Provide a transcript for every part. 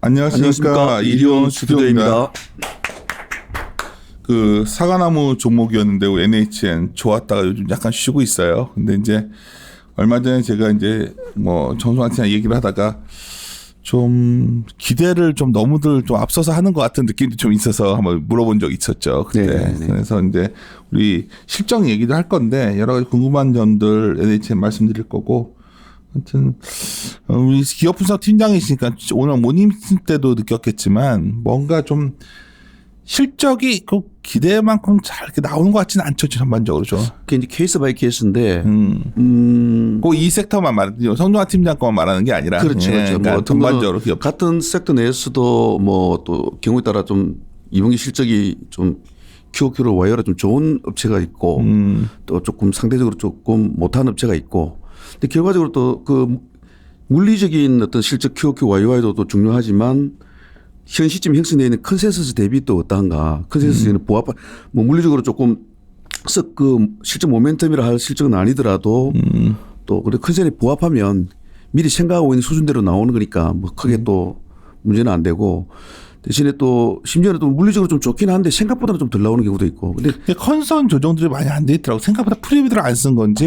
안녕하십니까. 이리온 스튜디오입니다. 그 사과나무 종목이었는데 NHN 좋았다가 요즘 약간 쉬고 있어요. 근데 이제 얼마 전에 제가 이제 뭐 정수한테 얘기를 하다가 좀 기대를 좀 너무들 좀 앞서서 하는 것 같은 느낌도 좀 있어서 한번 물어본 적이 있었죠. 그때. 네네. 그래서 이제 우리 실적 얘기도 할 건데 여러 가지 궁금한 점들 NHN 말씀드릴 거고. 하여튼 우리 기업 분석 팀장이시니까 오늘 모닝 때도 느꼈겠지만 뭔가 좀 실적이 그 기대만큼 잘 이렇게 나오는 것 같지는 않죠, 전반적으로 좀. 그게 이제 케이스 바이 케이스인데, 꼭 이 섹터만 말하는, 성동환 팀장 것만 말하는 게 아니라. 그렇죠, 그렇죠. 그러니까 뭐 전반적으로 기업. 같은 섹터 내에서도 뭐 또 경우에 따라 좀 2분기 실적이 좀 QOQ로 와이어가 좀 좋은 업체가 있고, 또 조금 상대적으로 조금 못한 업체가 있고, 근데 결과적으로 또 그 물리적인 어떤 실적 QOQ YOY도 또 중요하지만. 현 시점 형성되어 있는 컨센서스 대비 또 어떠한가. 컨센서스에는 부합한, 뭐 물리적으로 조금 썩 그 실적 모멘텀이라 할 실적은 아니더라도 또 그래 컨센에 부합하면 미리 생각하고 있는 수준대로 나오는 거니까 뭐 크게 또 문제는 안 되고 대신에 또 심지어는 또 물리적으로 좀 좋긴 한데 생각보다는 좀 덜 나오는 경우도 있고. 근데 컨선 조정들이 많이 안 돼 있더라고. 생각보다 프리미드를 안 쓴 건지.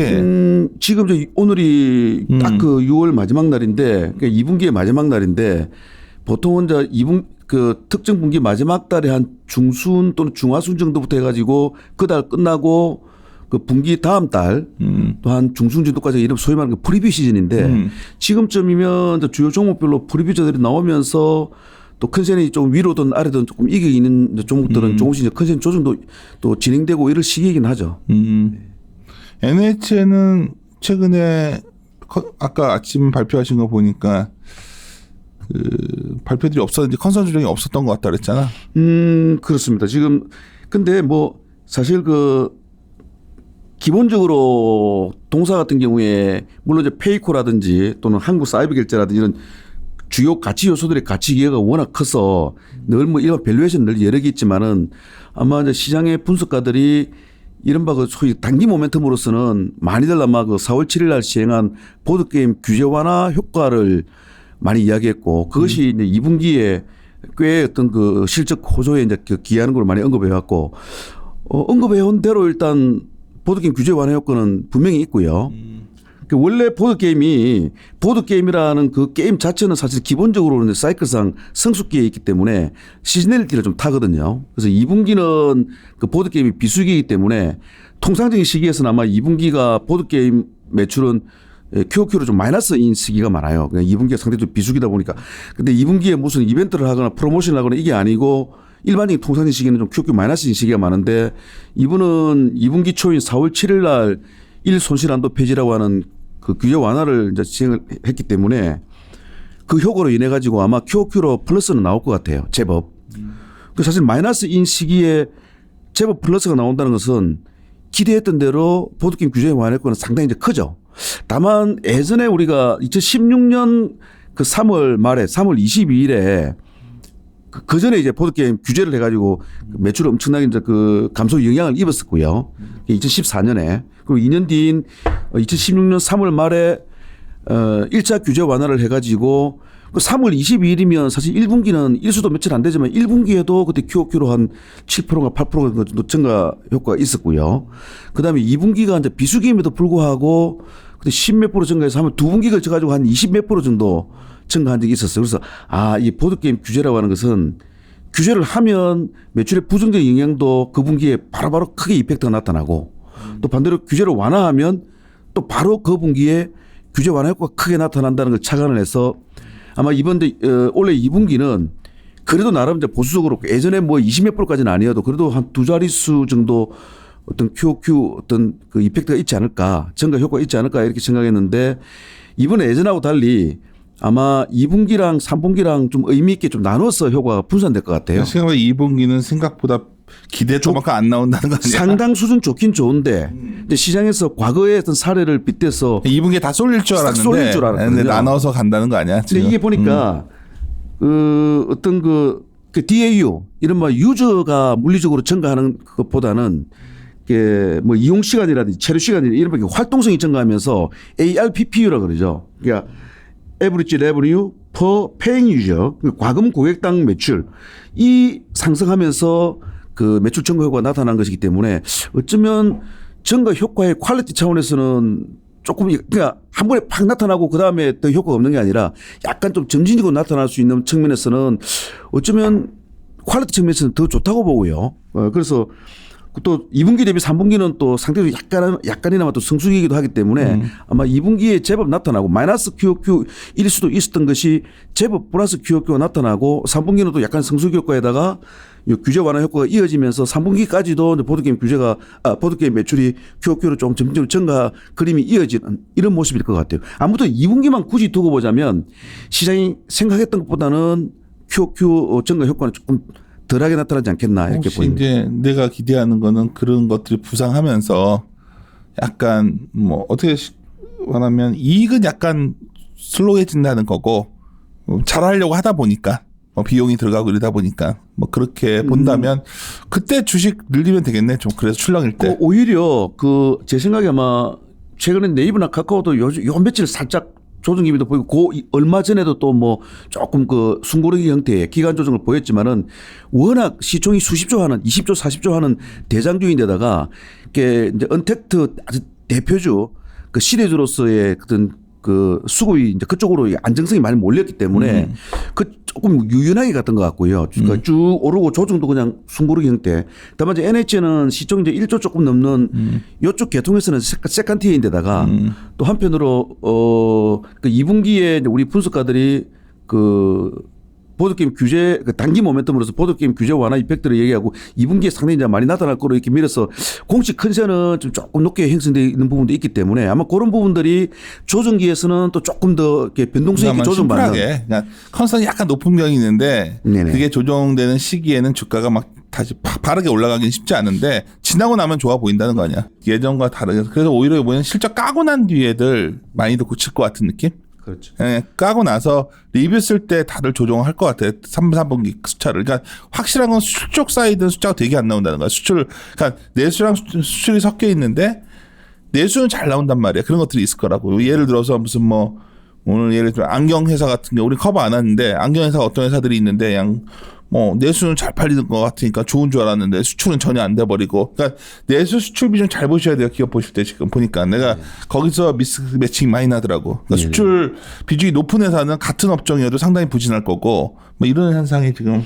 지금 오늘이 딱 그 6월 마지막 날인데 그러니까 2분기의 마지막 날인데 보통은 이제 2분 그 특정 분기 마지막 달에 한 중순 또는 중하순 정도부터 해가지고 그 달 끝나고 그 분기 다음 달 또 한 중순 정도까지 이런 소위 말하는 그 프리뷰 시즌인데 지금쯤이면 이제 주요 종목별로 프리뷰저들이 나오면서 또 컨센이 좀 위로든 아래든 조금 이기는 종목들은 조금씩 컨센 조정도 또 진행되고 이럴 시기이긴 하죠. NHN은 최근에 아까 아침 발표하신 거 보니까 그 발표들이 없었는데 컨선 조정이 없었던 것 같다 그랬잖아. 그렇습니다. 지금 근데 뭐 사실 그 기본적으로 동사 같은 경우에 물론 이제 페이코라든지 또는 한국 사이버 결제라든지 이런 주요 가치 요소들의 가치 기여가 워낙 커서 늘 뭐 일반 밸류에이션 늘 여러 개 있지만은 아마 이제 시장의 분석가들이 이른바 그 소위 단기 모멘텀으로서는 많이들 아마 그 4월 7일 날 시행한 보드게임 규제 완화 효과를 많이 이야기했고 그것이 이제 2분기에 꽤 어떤 그 실적 호조에 이제 기여하는 걸 많이 언급해 왔고 언급해 온 대로 일단 보드게임 규제 완화 효과는 분명히 있고요. 원래 보드게임이라는 그 게임 자체는 사실 기본적으로는 사이클상 성숙기에 있기 때문에 시즈널리티를 좀 타거든요. 그래서 2분기는 그 보드게임이 비수기이기 때문에 통상적인 시기에서는 아마 2분기가 보드게임 매출은 QOQ로 좀 마이너스인 시기가 많아요. 그냥 2분기가 상대적으로 비수기다 보니까. 근데 2분기에 무슨 이벤트를 하거나 프로모션을 하거나 이게 아니고 일반적인 통상적인 시기는 좀 QOQ 마이너스인 시기가 많은데 이분은 2분기 초인 4월 7일 날 1손실한도 폐지라고 하는 그 규제 완화를 이제 시행을 했기 때문에 그 효과로 인해 가지고 아마 QOQ로 플러스는 나올 것 같아요. 제법. 그 사실 마이너스인 시기에 제법 플러스가 나온다는 것은 기대했던 대로 보드게임 규제 완화 효과는 상당히 이제 크죠. 다만 예전에 우리가 2016년 그 3월 말에 3월 22일에 그 전에 이제 보드게임 규제를 해가지고 매출 엄청나게 이제 그 감소 영향을 입었었고요. 2014년에 그리고 2년 뒤인 2016년 3월 말에 1차 규제 완화를 해가지고 그 3월 22일이면 사실 1분기는 일수도 며칠 안 되지만 1분기에도 그때 QOQ로 한 7%가 8% 정도 증가 효과가 있었고요. 그다음에 2분기가 이제 비수기임에도 불구하고 그때 10몇 프로 증가해서 하면 2분기가 걸쳐가지고 한 20몇 프로 정도 증가한 적이 있었어요. 그래서 이 보드게임 규제라고 하는 것은 규제를 하면 매출의 부정적인 영향도 그 분기에 바로바로 크게 이펙트가 나타나고 또 반대로 규제를 완화하면 또 바로 그 분기에 규제 완화 효과가 크게 나타난다는 걸 착안을 해서 아마 올해 2분기는 그래도 나름 이제 보수적으로 예전에 뭐 20몇 프로까지는 아니어도 그래도 한 두 자릿수 정도 어떤 QOQ 어떤 그 이펙트가 있지 않을까 증가 효과가 있지 않을까 이렇게 생각했는데 이번에 예전하고 달리 아마 2분기랑 3분기랑 좀 의미 있게 좀 나눠서 효과가 분산될 것 같아요. 생각보다 2분기는 생각보다 기대만큼 안 나온다는 거 아니야? 상당 수준 좋긴 좋은데 근데 시장에서 과거의 어떤 사례를 빗대서 2분기에 다 쏠릴 줄 알았는데 근데 나눠서 간다는 거 아니야? 지금? 근데 이게 보니까 어떤 그 DAU 이른바 유저가 물리적으로 증가하는 것보다는 뭐 이용 시간이라든지 체류 시간이라든지 이런 게 활동성이 증가하면서 ARPPU라 그러죠. 그러니까 Average Revenue per Paying User, 과금 고객당 매출 이 상승하면서 그 매출 증가 효과가 나타난 것이기 때문에 어쩌면 증가 효과의 퀄리티 차원에서는 조금 그러니까 한 번에 팍 나타나고 그 다음에 더 효과가 없는 게 아니라 약간 좀 점진적으로 나타날 수 있는 측면에서는 어쩌면 퀄리티 측면에서는 더 좋다고 보고요. 그래서 또 2분기 대비 3분기는 또 상대적으로 약간이나마 또 성수기이기도 하기 때문에 아마 2분기에 제법 나타나고 마이너스 QOQ일 수도 있었던 것이 제법 플러스 QOQ가 나타나고 3분기는 또 약간 성수기 효과에다가 규제 완화 효과가 이어지면서 3분기까지도 보드게임 매출이 QOQ로 좀 점점 증가 그림이 이어지는 이런 모습일 것 같아요. 아무튼 2분기만 굳이 두고 보자면 시장이 생각했던 것보다는 QOQ 증가 효과는 조금 덜하게 나타나지 않겠나 이렇게 혹시 보입니다. 이제 내가 기대하는 거는 그런 것들이 부상하면서 약간 뭐 어떻게 말하면 이익은 약간 슬로해진다는 거고 잘하려고 하다 보니까 비용이 들어가고 이러다 보니까 뭐 그렇게 본다면 그때 주식 늘리면 되겠네. 좀 그래서 출렁일 때. 오히려 그 제 생각에 아마 최근에 네이버나 카카오도 요 며칠 살짝 조정 기미도 보이고 얼마 전에도 또 뭐 조금 그 숨고르기 형태의 기간 조정을 보였지만은 워낙 시총이 수십조 하는 20조 40조 하는 대장주인데다가 이게 이제 언택트 아주 대표주 그 시대주로서의 어떤 그 수급이 이제 그쪽으로 안정성이 많이 몰렸기 때문에 그 조금 유연하게 갔던 것 같고요. 그러니까 쭉 오르고 조정도 그냥 숨고르기 형태. 다만 이제 NH는 시총 이제 1조 조금 넘는 이쪽 계통에서는 세컨티어인데다가 또 한편으로 그 2분기에 우리 분석가들이 그 보드게임 규제 그 단기 모멘텀으로서 보드게임 규제 완화 이펙트를 얘기하고 2분기에 상당히 이제 많이 나타날 거로 이렇게 밀어서 공식 컨센은 좀 조금 높게 형성되어 있는 부분도 있기 때문에 아마 그런 부분들이 조정기에서는 또 조금 더 이렇게 변동성 있게 조정받는. 그러니까 컨센이 약간 높은 면이 있는데 네네. 그게 조정되는 시기에는 주가가 막 다시 바르게 올라가기는 쉽지 않은데 지나고 나면 좋아 보인다는 거 아니야. 예전과 다르게. 그래서 오히려 이번엔 실적 까고 난 뒤에들 많이들 고칠 것 같은 느낌? 그렇죠. 예, 까고 나서 리뷰 쓸 때 다들 조정할 것 같아요. 3분기 숫자를. 그러니까 확실한 건 수출 쪽 사이드는 숫자가 되게 안 나온다는 거야. 그러니까 내수랑 수출이 섞여 있는데 내수는 잘 나온단 말이야. 그런 것들이 있을 거라고. 예를 들어서 무슨 뭐 오늘 예를 들어 안경 회사 같은 게 우리 커버 안 하는데 안경 회사 어떤 회사들이 있는데 그냥 뭐 내수는 잘 팔리는 것 같으니까 좋은 줄 알았는데 수출은 전혀 안 돼 버리고. 그러니까 내수 수출 비중 잘 보셔야 돼요. 기업 보실 때 지금 보니까 내가 거기서 미스매칭이 많이 나더라고. 그러니까 수출 비중이 높은 회사는 같은 업종이어도 상당히 부진할 거고 뭐 이런 현상이 지금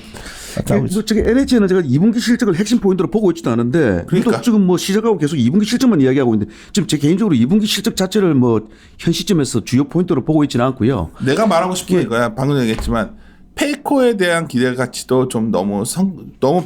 나타나고 있어요. NH는 제가 2분기 실적을 핵심 포인트로 보고 있지도 않은데 그러니까. 지금 뭐 시작하고 계속 2분기 실적만 이야기하고 있는데 지금 제 개인적으로 2분기 실적 자체를 뭐 현 시점에서 주요 포인트로 보고 있지는 않고요. 내가 말하고 싶은 게 이거야. 방금 얘기했지만 페이코에 대한 기대 가치도 좀 너무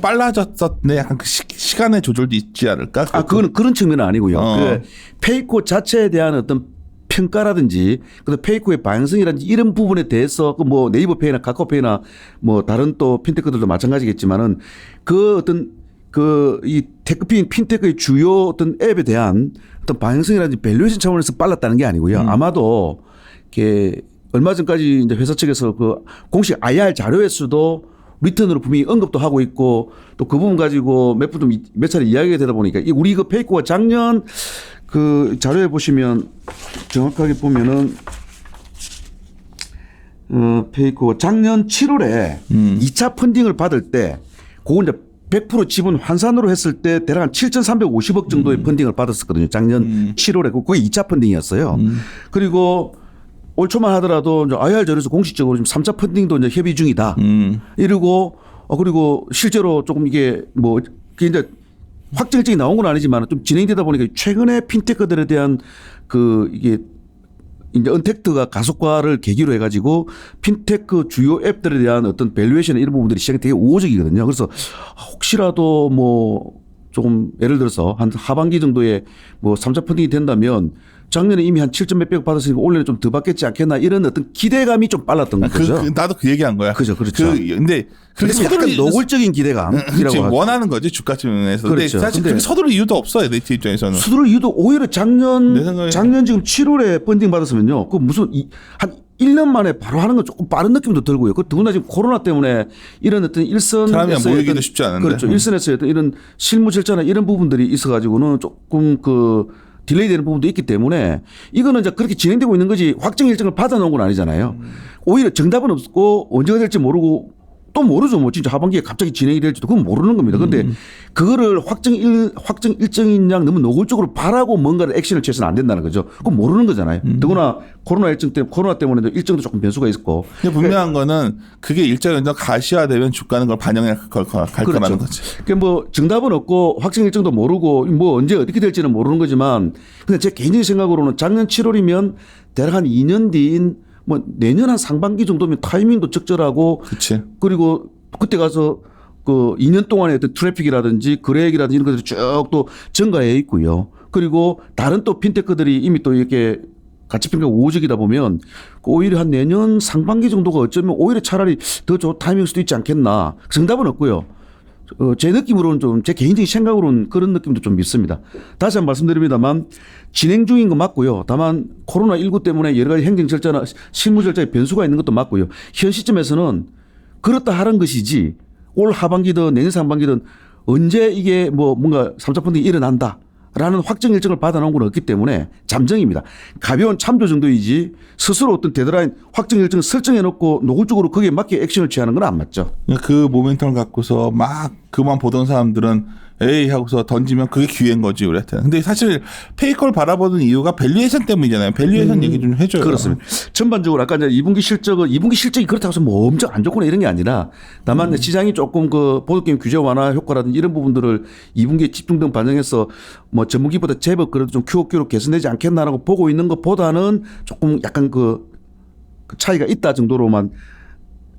빨라졌었네. 약간 그 시간의 조절도 있지 않을까? 그거는 그런 측면은 아니고요. 어. 그 페이코 자체에 대한 어떤 평가라든지 페이코의 방향성이라든지 이런 부분에 대해서 그 뭐 네이버페이나 카카오페이나 뭐 다른 또 핀테크들도 마찬가지겠지만은 그 어떤 그 이 테크핀 핀테크의 주요 어떤 앱에 대한 어떤 방향성이라든지 밸류에이션 차원에서 빨랐다는 게 아니고요. 아마도 이렇게 얼마 전까지 이제 회사 측에서 그 공식 IR 자료에서도 리턴으로 분명히 언급도 하고 있고 또 그 부분 가지고 몇 차례 이야기가 되다 보니까 우리 그 페이코가 작년 그 자료에 보시면 정확하게 보면은 페이코가 작년 7월에 2차 펀딩을 받을 때 그거 이제 100% 지분 환산으로 했을 때 대략 한 7,350억 정도의 펀딩을 받았었거든요. 작년 7월에 그게 2차 펀딩이었어요. 그리고 올 초만 하더라도 이제 IR 자료에서 공식적으로 지금 3차 펀딩도 이제 협의 중이다. 이러고 그리고 실제로 조금 이게 뭐 이제 확정일정이 나온 건 아니지만 좀 진행되다 보니까 최근에 핀테크들에 대한 그 이게 이제 언택트가 가속화를 계기로 해가지고 핀테크 주요 앱들에 대한 어떤 밸류에이션 이런 부분들이 시장이 되게 우호적이거든요. 그래서 혹시라도 뭐 조금 예를 들어서 한 하반기 정도에 뭐 3차 펀딩이 된다면 작년에 이미 한 7점 몇백 받았으니까 올해는 좀 더 받겠지 않겠나 이런 어떤 기대감이 좀 빨랐던 거죠. 나도 그 얘기한 거야. 그렇죠. 근데 그렇게 약간 노골적인 기대감이라고 원하는 거지 주가 측면에서. 그렇죠. 근데 사실 그렇게 서두를 이유도 없어요. 내 입장에서는. 서두를 이유도 오히려 작년 지금 7월에 펀딩 받았으면요. 그 무슨 한 1년 만에 바로 하는 건 조금 빠른 느낌도 들고요. 그 더구나 지금 코로나 때문에 이런 어떤 사람이 일선에서 모이기도 쉽지 않은데. 그렇죠. 일선에서 어떤 이런 실무 절차나 이런 부분들이 있어가지고는 조금 그 딜레이되는 부분도 있기 때문에 이거는 이제 그렇게 진행되고 있는 거지 확정 일정을 받아놓은 건 아니잖아요. 오히려 정답은 없고 언제가 될지 모르고 또 모르죠. 뭐 진짜 하반기에 갑자기 진행이 될지도 그건 모르는 겁니다. 그런데 그거를 확정 일정인 양 너무 노골적으로 바라고 뭔가를 액션을 취해서는 안 된다는 거죠. 그건 모르는 거잖아요. 더구나 코로나 때문에 일정도 조금 변수가 있었고. 근데 분명한 거는 그게 일정 연장 가시화되면 주가는 걸 반영해 갈 거라는 거지. 그러니까 뭐 정답은 없고 확정 일정도 모르고 뭐 언제 어떻게 될지는 모르는 거지만 근데 제 개인적인 생각으로는 작년 7월이면 대략 한 2년 뒤인 뭐 내년 한 상반기 정도면 타이밍도 적절하고 그치. 그리고 그때 가서 그 2년 동안의 어떤 트래픽이라든지 거래액이라든지 이런 것들이 쭉 또 증가해 있고요. 그리고 다른 또 핀테크들이 이미 또 이렇게 가치평가 우호적이다 보면 오히려 한 내년 상반기 정도가 어쩌면 오히려 차라리 더 좋은 타이밍일 수도 있지 않겠나. 정답은 없고요. 제 느낌으로는 좀 제 개인적인 생각으로는 그런 느낌도 좀 있습니다. 다시 한번 말씀드립니다만 진행 중인 거 맞고요. 다만 코로나19 때문에 여러 가지 행정 절차나 실무 절차에 변수가 있는 것도 맞고요. 현 시점에서는 그렇다 하는 것이지 올 하반기든 내년 상반기든 언제 이게 뭐 뭔가 3차 펀딩이 일어난다. 라는 확정 일정을 받아놓은 건 없기 때문에 잠정입니다. 가벼운 참조 정도이지 스스로 어떤 데드라인 확정 일정을 설정해 놓고 노골적으로 거기에 맞게 액션을 취하는 건 안 맞죠. 그 모멘텀을 갖고서 막 그만 보던 사람들은 에이 하고서 던지면 그게 기회인 거지 우리한테는. 근데 사실 페이커를 바라보는 이유가 밸류에이션 때문이잖아요. 밸류에이션 얘기 좀 해줘요. 그렇습니다. 전반적으로 아까 이제 2분기 실적이 그렇다고 해서 뭐 엄청 안 좋거나 이런 게 아니라 다만 시장이 조금 그 보드게임 규제 완화 효과라든지 이런 부분들을 2분기에 집중등 반영해서 뭐 전분기보다 제법 그래도 좀 QOQ로 개선되지 않겠나라고 보고 있는 것보다는 조금 약간 그 차이가 있다 정도로만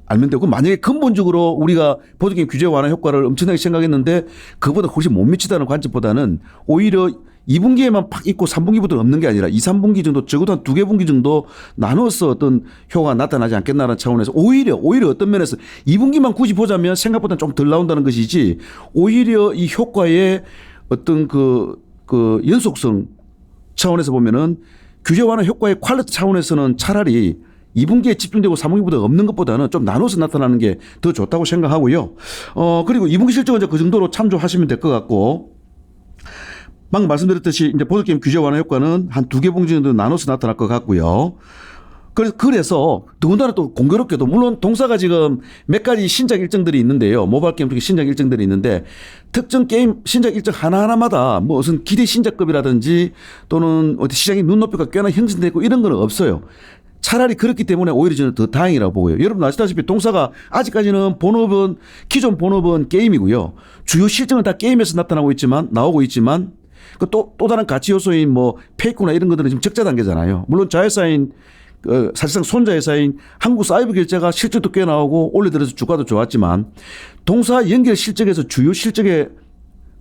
알면 되고 만약에 근본적으로 우리가 보드게임 규제 완화 효과를 엄청나게 생각했는데 그보다 훨씬 못 미치다는 관점보다는 오히려 2분기에만 팍 있고 3분기부터는 없는 게 아니라 2, 3분기 정도 적어도 한 2개 분기 정도 나눠서 어떤 효과가 나타나지 않겠나라는 차원에서 오히려 어떤 면에서 2분기만 굳이 보자면 생각보다는 좀 덜 나온다는 것이지 오히려 이 효과의 어떤 그 연속성 차원에서 보면은 규제 완화 효과의 퀄리티 차원에서는 차라리 2분기에 집중되고 3분기보다 없는 것보다는 좀 나눠서 나타나는 게 더 좋다고 생각하고요. 그리고 2분기 실적은 이제 그 정도로 참조하시면 될 것 같고 방금 말씀드렸듯이 이제 보드게임 규제 완화 효과는 한 2개 분기 정도 나눠서 나타날 것 같고요. 그래서 더군다나 또 공교롭게도 물론 동사가 지금 몇 가지 신작 일정들이 있는데요. 모바일 게임 중에 신작 일정들이 있는데 특정 게임 신작 일정 하나하나마다 뭐 무슨 기대 신작급이라든지 또는 어디 시장의 눈높이가 꽤나 형성되고 이런 건 없어요. 차라리 그렇기 때문에 오히려 저는 더 다행이라고 보고요. 여러분 아시다시피 동사가 아직까지는 기존 본업은 게임이고요. 주요 실정은 다 게임에서 나오고 있지만 또 다른 가치 요소인 뭐 페이크나 이런 것들은 지금 적자 단계잖아요. 물론 자회사인 사실상 손자회사인 한국사이버결제가 실적도 꽤 나오고 올해 들어서 주가도 좋았지만 동사 연결 실적에서 주요 실적의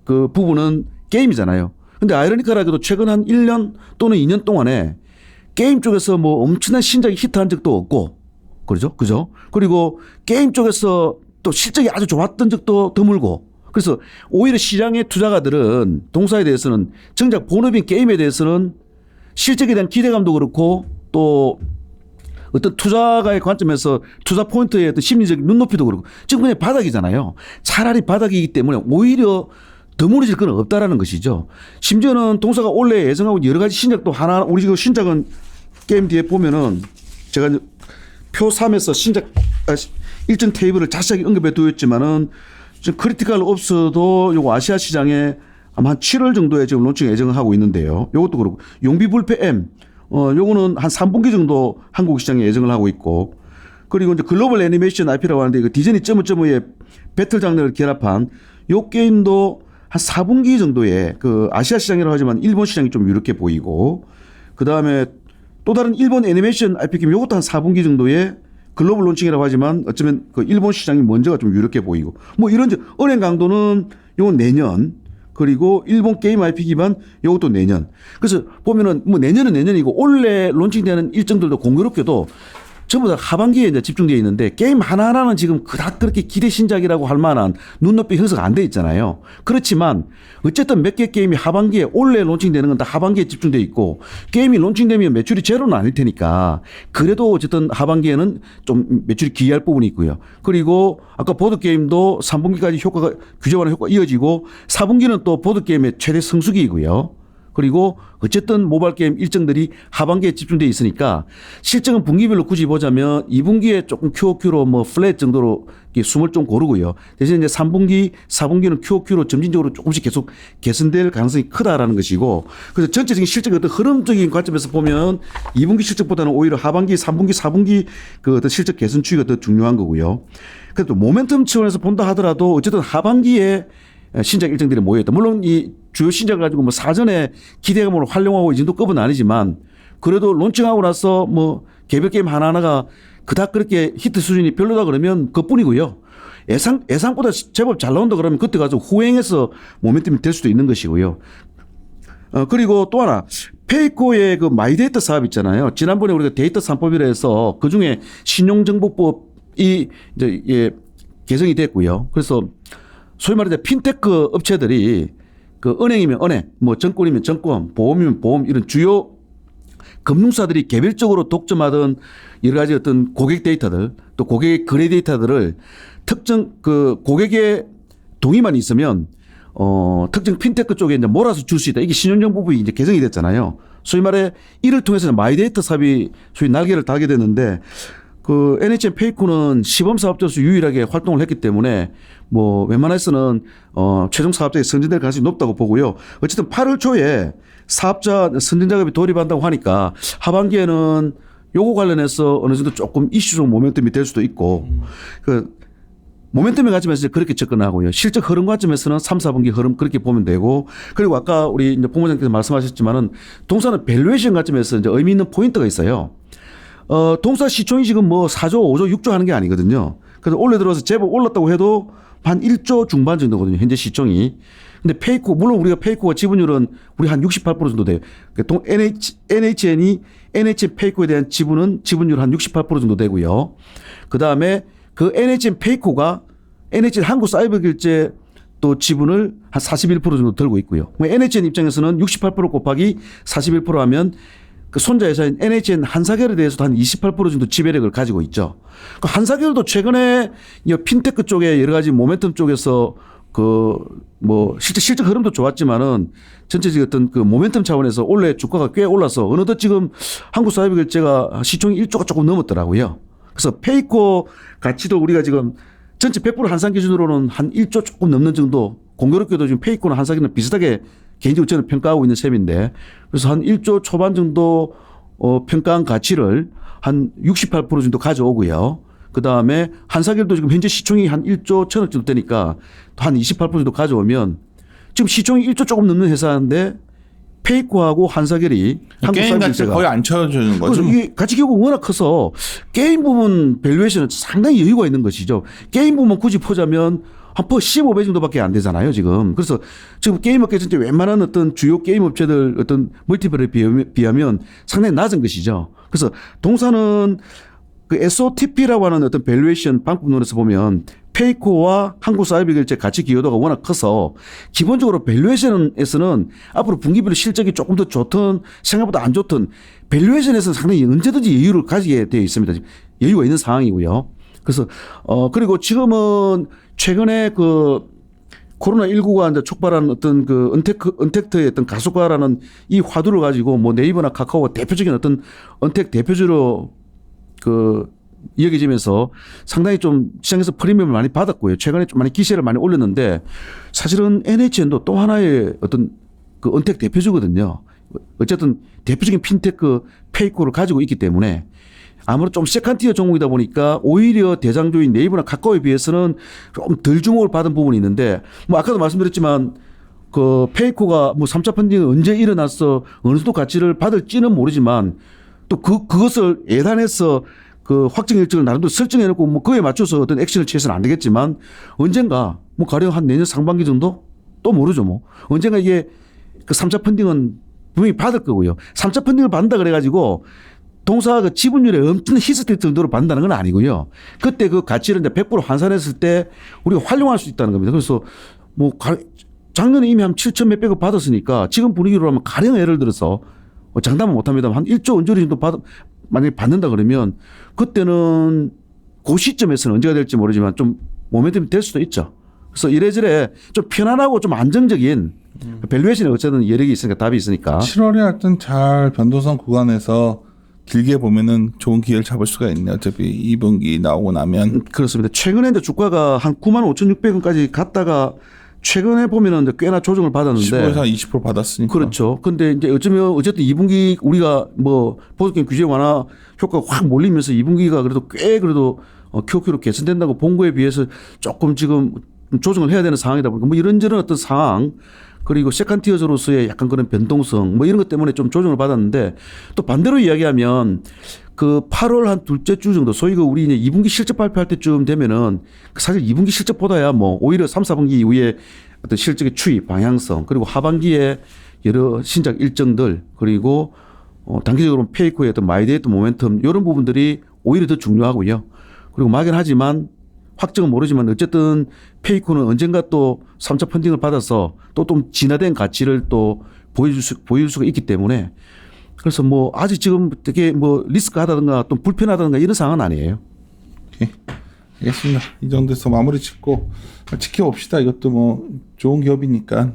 그 부분은 게임이잖아요. 근데 아이러니컬하게도 최근 한 1년 또는 2년 동안에 게임 쪽에서 뭐 엄청난 신작이 히트한 적도 없고 그죠? 그리고 게임 쪽에서 또 실적이 아주 좋았던 적도 드물고 그래서 오히려 시장의 투자가들은 동사에 대해서는 정작 본업인 게임에 대해서는 실적에 대한 기대감도 그렇고 또 어떤 투자가의 관점에서 투자 포인트의 어떤 심리적인 눈높이도 그렇고 지금 그냥 바닥이잖아요. 차라리 바닥이기 때문에 오히려 더 무너질 건 없다라는 것이죠. 심지어는 동사가 원래 예정하고 여러 가지 신작도 하나 우리 지금 신작은 게임 뒤에 보면은 제가 표 3에서 신작 일정 테이블을 자세하게 언급해 두었지만은 지금 크리티컬 옵스도 요거 아시아 시장에 아마 한 7월 정도에 지금 론칭 예정을 하고 있는데요. 요것도 그렇고 용비불패 M 요거는 한 3분기 정도 한국 시장에 예정을 하고 있고 그리고 이제 글로벌 애니메이션 IP라고 하는데 그 디즈니 점의 배틀 장르를 결합한 요 게임도 한 4분기 정도에 그 아시아 시장이라고 하지만 일본 시장이 좀 유력해 보이고 그다음에 또 다른 일본 애니메이션 IP 게임 요것도 한 4분기 정도에 글로벌 론칭이라고 하지만 어쩌면 그 일본 시장이 먼저가 좀 유력해 보이고 뭐 이런 은행 강도는 요건 내년 그리고 일본 게임 IP 기반 요것도 내년. 그래서 보면은 뭐 내년은 내년이고 올해 론칭되는 일정들도 공교롭게도 전부 다 하반기에 이제 집중되어 있는데 게임 하나하나는 지금 그닥 그렇게 기대 신작이라고 할 만한 눈높이 형성가 안 돼 있잖아요. 그렇지만 어쨌든 몇 개 게임이 하반기에 올해 론칭되는 건 다 하반기에 집중되어 있고 게임이 론칭되면 매출이 제로는 아닐 테니까 그래도 어쨌든 하반기에는 좀 매출이 기이할 부분이 있고요. 그리고 아까 보드게임도 3분기까지 효과가 규제 완화 효과 이어지고 4분기는 또 보드게임의 최대 성수기이고요. 그리고 어쨌든 모바일 게임 일정들이 하반기에 집중되어 있으니까 실적은 분기별로 굳이 보자면 2분기에 조금 QOQ로 뭐 플랫 정도로 숨을 좀 고르고요. 대신 이제 3분기, 4분기는 QOQ로 점진적으로 조금씩 계속 개선될 가능성이 크다라는 것이고 그래서 전체적인 실적의 어떤 흐름적인 관점에서 보면 2분기 실적보다는 오히려 하반기, 3분기, 4분기 그 어떤 실적 개선 추이가 더 중요한 거고요. 그래도 모멘텀 차원에서 본다 하더라도 어쨌든 하반기에 신작 일정들이 모여있다. 물론 이 주요 신작을 가지고 뭐 사전에 기대감으로 활용하고 이 정도 급은 아니지만 그래도 론칭하고 나서 뭐 개별 게임 하나하나가 그닥 그렇게 히트 수준이 별로다 그러면 그뿐이고요. 예상보다 제법 잘 나온다 그러면 그때 가서 후행해서 모멘텀이 될 수도 있는 것이고요. 그리고 또 하나 페이코의 그 마이데이터 사업 있잖아요. 지난번에 우리가 데이터 3법이라 해서 그중에 신용정보법이 이제 예, 개정이 됐고요. 그래서 소위 말해서 핀테크 업체들이 그 은행이면 은행, 뭐 정권이면 정권, 보험이면 보험 이런 주요 금융사들이 개별적으로 독점하던 여러 가지 어떤 고객 데이터들 또 고객 거래 데이터들을 특정 그 고객의 동의만 있으면 특정 핀테크 쪽에 이제 몰아서 줄 수 있다. 이게 신용정보법이 이제 개정이 됐잖아요. 소위 말해 이를 통해서 마이데이터 사업이 소위 날개를 달게 됐는데 그 NHN 페이코는 시범 사업자로서 유일하게 활동을 했기 때문에 뭐 웬만해서는 최종 사업자에 선진될 가능성이 높다고 보고요. 어쨌든 8월 초에 사업자 선진 작업이 돌입한다고 하니까 하반기에는 요거 관련해서 어느 정도 조금 이슈적 모멘텀이 될 수도 있고 그 모멘텀의 관점에서 그렇게 접근하고요. 실적 흐름 관점에서는 3, 4분기 흐름 그렇게 보면 되고 그리고 아까 우리 이제 본부장께서 말씀하셨지만은 동사는 밸류에이션 관점에서 이제 의미 있는 포인트가 있어요. 동사 시총이 지금 뭐 4조, 5조, 6조 하는 게 아니거든요. 그래서 올해 들어서 제법 올랐다고 해도 한 1조 중반 정도거든요. 현재 시총이. 근데 페이코, 물론 우리가 페이코가 지분율은 우리 한 68% 정도 돼요. NHN이 NHN 페이코에 대한 지분율 한 68% 정도 되고요. 그 다음에 그 NHN 페이코가 NHN 한국사이버결제 또 지분을 한 41% 정도 들고 있고요. NHN 입장에서는 68% 곱하기 41% 하면 그 손자 회사인 NHN 한사결에 대해서도 한 28% 정도 지배력을 가지고 있죠. 그 한사결도 최근에 핀테크 쪽에 여러 가지 모멘텀 쪽에서 그 뭐 실적 흐름도 좋았지만은 전체적인 어떤 그 모멘텀 차원에서 올해 주가가 꽤 올라서 어느덧 지금 한국사이버결제가 시총이 1조가 조금 넘었더라고요. 그래서 페이코 가치도 우리가 지금 전체 100% 한산 기준으로는 한 1조 조금 넘는 정도 공교롭게도 지금 페이코나 한사기는 비슷하게 개인적으로 저는 평가하고 있는 셈인데 그래서 한 1조 초반 정도 평가한 가치를 한 68% 정도 가져오고요. 그다음에 한사결도 지금 현재 시총이 한 1조 1천억 정도 되니까 한 28% 정도 가져오면 지금 시총이 1조 조금 넘는 회사인데 페이코하고 한사결이 게임 가치가 거의 안 쳐주는 거죠. 이게 가치 기록이 워낙 커서 게임 부분 밸류에이션은 상당히 여유가 있는 것이죠. 게임 부분 굳이 보자면 한 15배 정도밖에 안 되잖아요, 지금. 그래서 지금 게임 업계 전체 웬만한 어떤 주요 게임 업체들 어떤 멀티플에 비하면 상당히 낮은 것이죠. 그래서 동사는 그 SOTP라고 하는 어떤 밸류에이션 방법론에서 보면 페이코와 한국사이버결제 가치 기여도가 워낙 커서 기본적으로 밸류에이션에서는 앞으로 분기별로 실적이 조금 더 좋든 생각보다 안 좋든 밸류에이션에서는 상당히 언제든지 여유를 가지게 되어 있습니다. 여유가 있는 상황이고요. 그래서 그리고 지금은 최근에 그 코로나19가 이제 촉발한 어떤 그 언택트의 어떤 가속화라는 이 화두를 가지고 뭐 네이버나 카카오가 대표적인 어떤 언택 대표주로 그 이야기지면서 상당히 좀 시장에서 프리미엄을 많이 받았고요. 최근에 좀 많이 기세를 많이 올렸는데 사실은 NHN도 또 하나의 어떤 그 언택 대표주거든요. 어쨌든 대표적인 핀테크 페이코를 가지고 있기 때문에 아무래도 좀 세컨티어 종목이다 보니까 오히려 대장주인 네이버나 카카오에 비해서는 좀 덜 주목을 받은 부분이 있는데 뭐 아까도 말씀드렸지만 그 페이코가 뭐 3차 펀딩이 언제 일어나서 어느 정도 가치를 받을지는 모르지만 또 그것을 예단해서 그 확정 일정을 나름대로 설정해 놓고 뭐 그에 맞춰서 어떤 액션을 취해서는 안 되겠지만 언젠가 뭐 가령 한 내년 상반기 정도 또 모르죠 뭐 언젠가 이게 그 3차 펀딩은 분명히 받을 거고요. 3차 펀딩을 받는다 그래가지고 동사 그 지분율에 엄청난 히스테리 정도로 받는다는 건 아니고요. 그때 그 가치를 이제 100% 환산했을 때 우리가 활용할 수 있다는 겁니다. 그래서 뭐 작년에 이미 한 7천 몇백억 받았으니까 지금 분위기로 하면 가령 예를 들어서 장담은 못합니다만 한 1조 원조리 정도 만약에 받는다 그러면 그때는 그 시점에서는 언제가 될지 모르지만 좀 모멘텀이 될 수도 있죠. 그래서 이래저래 좀 편안하고 좀 안정적인 밸류에이션에 어쨌든 여력이 있으니까 답이 있으니까. 7월에 하여튼 잘 변동성 구간에서 길게 보면은 좋은 기회를 잡을 수가 있네요. 어차피 2분기 나오고 나면. 그렇습니다. 최근에 이제 주가가 한 95,600원까지 갔다가 최근에 보면은 이제 꽤나 조정을 받았는데. 15에서 한 20% 받았으니까. 그렇죠. 근데 이제 어쨌든 2분기 우리가 뭐 보드게임 규제 완화 효과가 확 몰리면서 2분기가 그래도 꽤 그래도 QOQ로 개선된다고 본 거에 비해서 조금 지금 조정을 해야 되는 상황이다 보니까 뭐 이런저런 어떤 상황 그리고 세컨티어즈로서의 약간 그런 변동성 뭐 이런 것 때문에 좀 조정을 받았는데 또 반대로 이야기하면 그 8월 한 둘째 주 정도 소위 그 우리 이제 2분기 실적 발표할 때쯤 되면은 사실 2분기 실적보다야 뭐 오히려 3, 4분기 이후에 어떤 실적의 추이 방향성 그리고 하반기에 여러 신작 일정들 그리고 단기적으로 페이커의 어떤 마이데이트 모멘텀 이런 부분들이 오히려 더 중요하고요. 그리고 막연하지만 확정은 모르지만 어쨌든 페이코는 언젠가 또 3차 펀딩을 받아서 또 좀 진화된 가치를 또 보여줄 수가 있기 때문에 그래서 뭐 아직 지금 되게 뭐 리스크하다든가 또 불편하다든가 이런 상황은 아니에요. 오케이. 알겠습니다. 이 정도에서 마무리 짓고 지켜봅시다. 이것도 뭐 좋은 기업이니까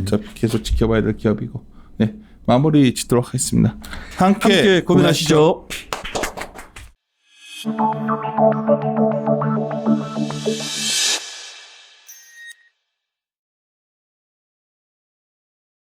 어차피 계속 지켜봐야 될 기업이고. 네, 마무리 짓도록 하겠습니다. 함께 고민하시죠.